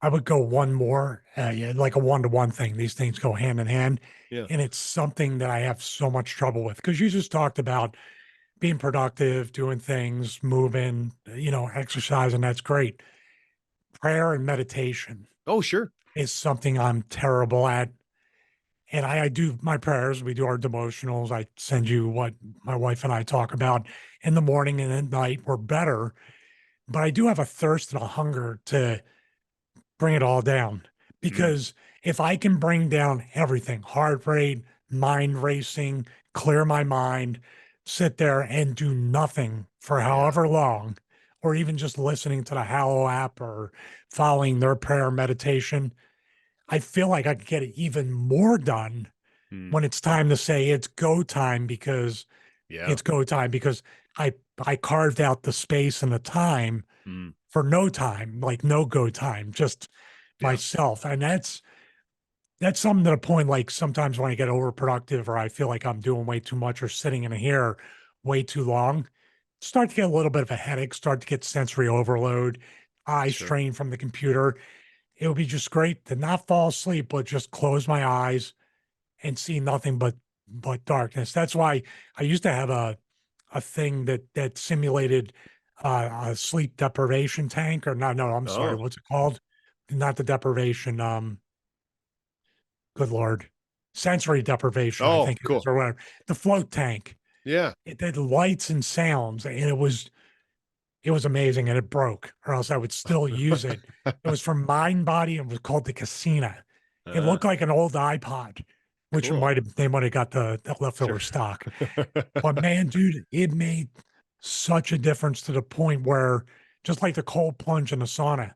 I would go one more, yeah, like a one-to-one thing. These things go hand in hand. Yeah. And it's something that I have so much trouble with because you just talked about being productive, doing things, moving, exercising. That's great. Prayer and meditation Oh, sure. is something I'm terrible at. And I do my prayers. We do our devotionals. I send you what my wife and I talk about in the morning and at night. We're better, but I do have a thirst and a hunger to bring it all down Mm, because if I can bring down everything, heart rate, mind racing, clear my mind, sit there and do nothing for yeah. however long, or even just listening to the Hallow app or following their prayer meditation, I feel like I could get even more done Mm, when it's time to say it's go time because yeah. it's go time because I I carved out the space and the time Mm, for no time, like no go time, just yeah. myself. And that's something to the point like sometimes when I get overproductive or I feel like I'm doing way too much or sitting in here way too long, start to get a little bit of a headache, start to get sensory overload, eye Sure. strain from the computer. It would be just great to not fall asleep, but just close my eyes and see nothing but darkness. That's why I used to have a thing that simulated a sleep deprivation tank or not. No, I'm sorry. Oh, What's it called? Not the deprivation. Good Lord, sensory deprivation. I oh, think it is, cool. or whatever. The float tank. Yeah. It did lights and sounds, and it was amazing. And it broke, or else I would still use it. It was from Mind Body. It was called the Casina. It Uh, looked like an old iPod, which cool. they might have got the Sure. leftover stock. But man, dude, it made such a difference to the point where just like the cold plunge in the sauna,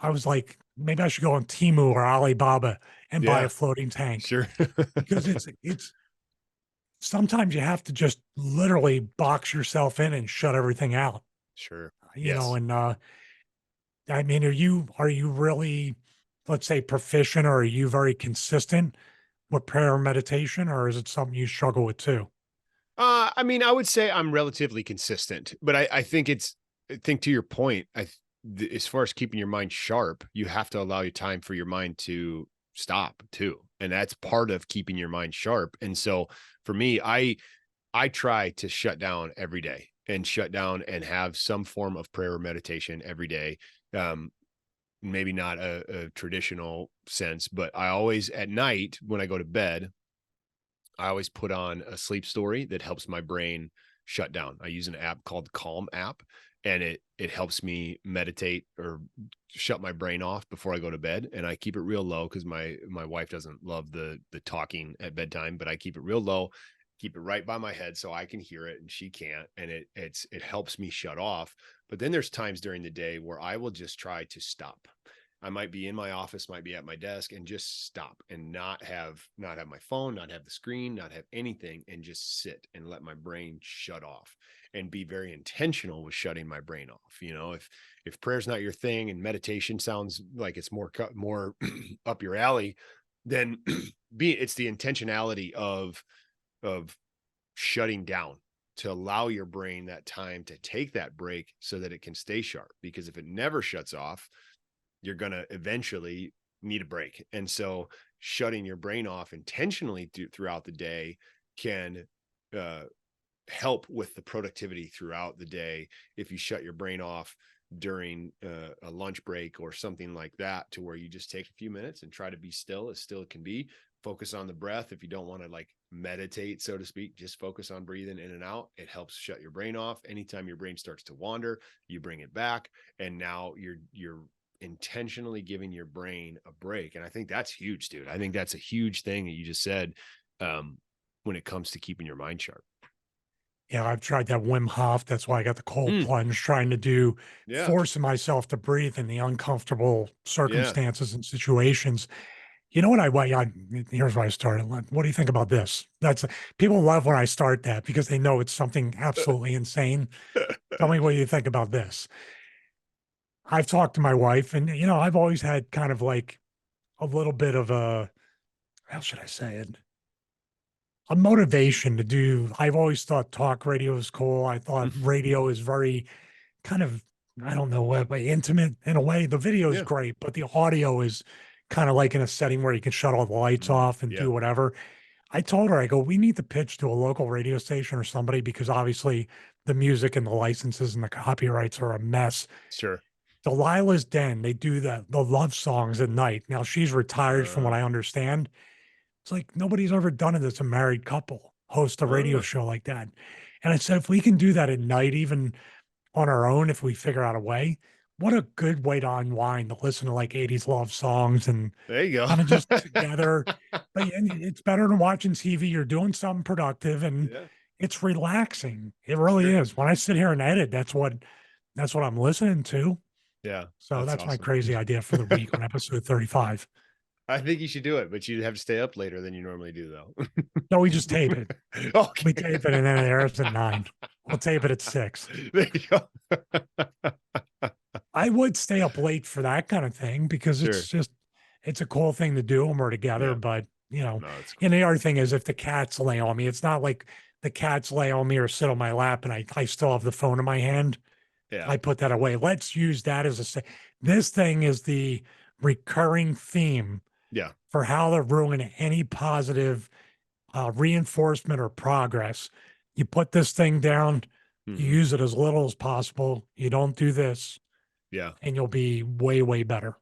I was like, maybe I should go on Temu or Alibaba and buy a Yeah, floating tank sure. because it's sometimes you have to just literally box yourself in and shut everything out, Sure. Yes. and I mean, are you really, let's say, proficient or are you very consistent with prayer and meditation, or is it something you struggle with too? I mean, I would say I'm relatively consistent, but I think I think to your point, as far as keeping your mind sharp, you have to allow your time for your mind to stop too. And that's part of keeping your mind sharp. And so for me, I try to shut down every day and shut down and have some form of prayer or meditation every day. Um, Maybe not a traditional sense, but I always at night when I go to bed, I always put on a sleep story that helps my brain shut down. I use an app called Calm app, and it helps me meditate or shut my brain off before I go to bed. And I keep it real low because my wife doesn't love the talking at bedtime, but I keep it real low, keep it right by my head so I can hear it and she can't. And it helps me shut off. But then there's times during the day where I will just try to stop. I might be in my office, might be at my desk and just stop and not have my phone, not have the screen, not have anything and just sit and let my brain shut off and be very intentional with shutting my brain off. You know, if prayer's not your thing and meditation sounds like it's more up your alley, then it's the intentionality of shutting down to allow your brain that time to take that break so that it can stay sharp because if it never shuts off, you're going to eventually need a break. And so shutting your brain off intentionally throughout the day can uh, help with the productivity throughout the day. If you shut your brain off during a lunch break or something like that, to where you just take a few minutes and try to be still as still it can be, focus on the breath. If you don't want to like meditate, so to speak, just focus on breathing in and out. It helps shut your brain off. Anytime your brain starts to wander, you bring it back. And now you're intentionally giving your brain a break. And I think that's huge, dude. I think that's a huge thing that you just said um, when it comes to keeping your mind sharp. Yeah, I've tried that Wim Hof. That's why I got the cold Mm, plunge, trying to do yeah. forcing myself to breathe in the uncomfortable Yeah. circumstances and situations. You know what here's where I started. What do you think about this? That's people love when I start that because they know it's something absolutely insane. Tell me what you think about this. I've talked to my wife, and I've always had kind of like a little bit of a, how should I say it? A motivation to do. I've always thought talk radio is cool. I thought radio is very kind of. I don't know what, but intimate in a way. The video is Yeah. great, but the audio is kind of like in a setting where you can shut all the lights off and Yeah. do whatever. I told her, I go, we need to pitch to a local radio station or somebody because obviously the music and the licenses and the copyrights are a mess. Sure. Delilah's Den, they do the love songs at night. Now she's retired from what Uh, I understand. It's like nobody's ever done it. It's a married couple host a radio uh, show like that. And I said, if we can do that at night, even on our own, if we figure out a way, what a good way to unwind to listen to like 80s love songs and there you go. kind of just together. But and it's better than watching TV. You're doing something productive and Yeah. it's relaxing. It really Sure. is. When I sit here and edit, that's what I'm listening to. Yeah. So That's that's my awesome. crazy idea for the week on episode 35. I think you should do it, but you'd have to stay up later than you normally do, though. No, we just tape it. We Okay. tape it and then it airs at 9. We'll tape it at 6. There you go. I would stay up late for that kind of thing because Sure. it's a cool thing to do when we're together. Yeah. But No, that's cool. and the other thing is if the cats lay on me, it's not like the cats lay on me or sit on my lap and I still have the phone in my hand. Yeah. I put that away. Let's use that as this thing is the recurring theme Yeah. for how to ruin any positive reinforcement or progress. You put this thing down, you Mhm. use it as little as possible. You don't do this, Yeah. and you'll be way, way better.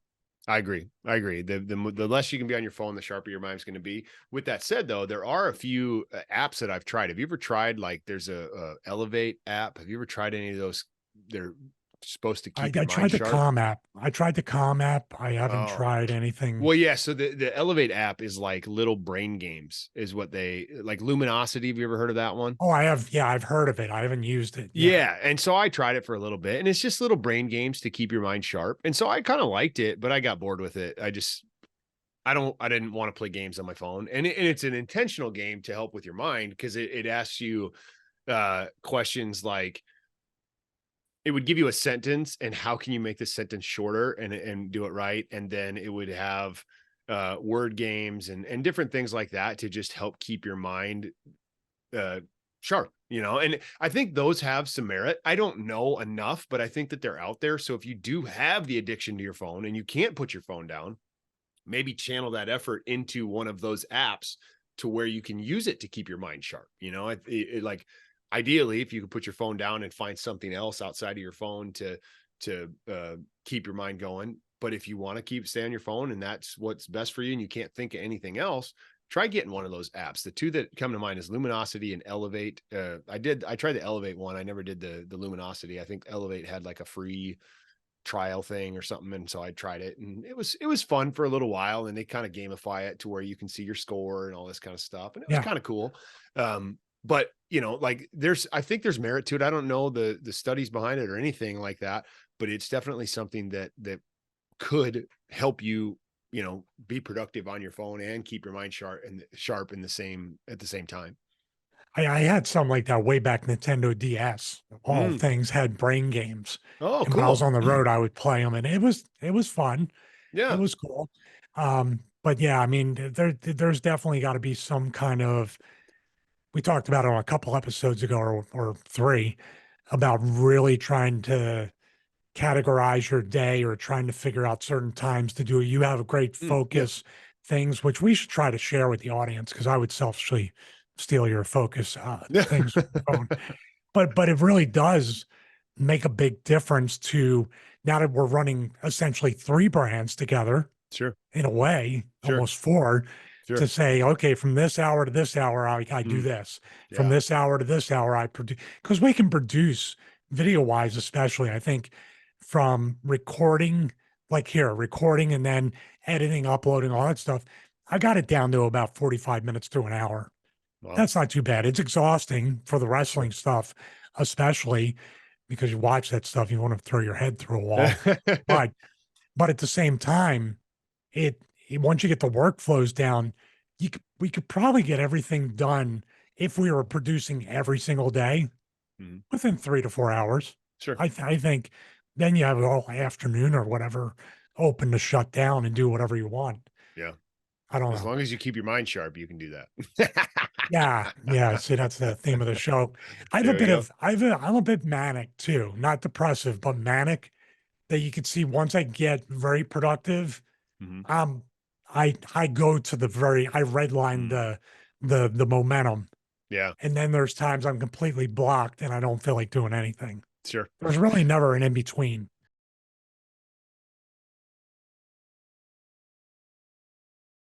I agree. I agree. The less you can be on your phone, the sharper your mind's going to be. With that said, though, there are a few apps that I've tried. Have you ever tried like there's a Elevate app? Have you ever tried any of those? They're supposed to keep your I mind tried the sharp. Calm app. I tried the Calm app. I haven't Oh, tried anything. well, yeah. So the Elevate app is like little brain games, is what they like. Luminosity. Have you ever heard of that one? Oh, I have. Yeah, I've heard of it. I haven't used it. Yeah. Yeah, and so I tried it for a little bit, and it's just little brain games to keep your mind sharp. And so I kind of liked it, but I got bored with it. I didn't want to play games on my phone, and it's an intentional game to help with your mind because it asks you questions like it would give you a sentence and how can you make this sentence shorter and do it right, and then it would have word games and different things like that to just help keep your mind uh sharp, and I think those have some merit. I don't know enough, but I think that they're out there. So if you do have the addiction to your phone and you can't put your phone down, maybe channel that effort into one of those apps to where you can use it to keep your mind sharp. Like ideally, if you could put your phone down and find something else outside of your phone to keep your mind going. But if you want to stay on your phone and that's what's best for you and you can't think of anything else, try getting one of those apps. The two that come to mind is Luminosity and Elevate. I tried the Elevate one. I never did the Luminosity. I think Elevate had like a free trial thing or something, and so I tried it, and it was fun for a little while, and they kind of gamify it to where you can see your score and all this kind of stuff, and it was Yeah. kind of cool. But like I think there's merit to it. I don't know the studies behind it or anything like that, but it's definitely something that could help you be productive on your phone and keep your mind sharp in the same at the same time. I had something like that way back Nintendo DS. All Mm. things had brain games. Oh, And when I was cool. on the road, I would play them and it was fun. It Yeah. was cool. But yeah, I mean, there's definitely got to be some kind of, we talked about it on a couple episodes ago or 3 about really trying to categorize your day or trying to figure out certain times to do it. You have a great Yeah. focus things, which we should try to share with the audience because I would selfishly steal your focus things from the phone. But it really does make a big difference to now that we're running essentially 3 brands together Sure. in a way, Sure. almost 4, to Sure. say, okay, from this hour to this hour, I do Mm. this. From Yeah. this hour to this hour, I produce because we can produce video wise, especially, I think, from recording, like here, recording and then editing, uploading, all that stuff. I got it down to about 45 minutes to an hour. Wow. That's not too bad. It's exhausting for the Sure. wrestling stuff, especially because you watch that stuff, you want to throw your head through a wall. But at the same time, once you get the workflows down, we could probably get everything done if we were producing every single day Mhm. within 3 to 4 hours. Sure. I think then you have all afternoon or whatever open to shut down and do whatever you want. Yeah. I don't As know. long as you keep your mind sharp, you can do that. Yeah, yeah. See, that's the theme of the show. There we go. I'm a bit manic too, not depressive, but manic. That you can see once I get very productive, Mhm. um, I go to I redline Mm. the momentum, Yeah, and then there's times I'm completely blocked and I don't feel like doing anything. sure. There's really never an in between.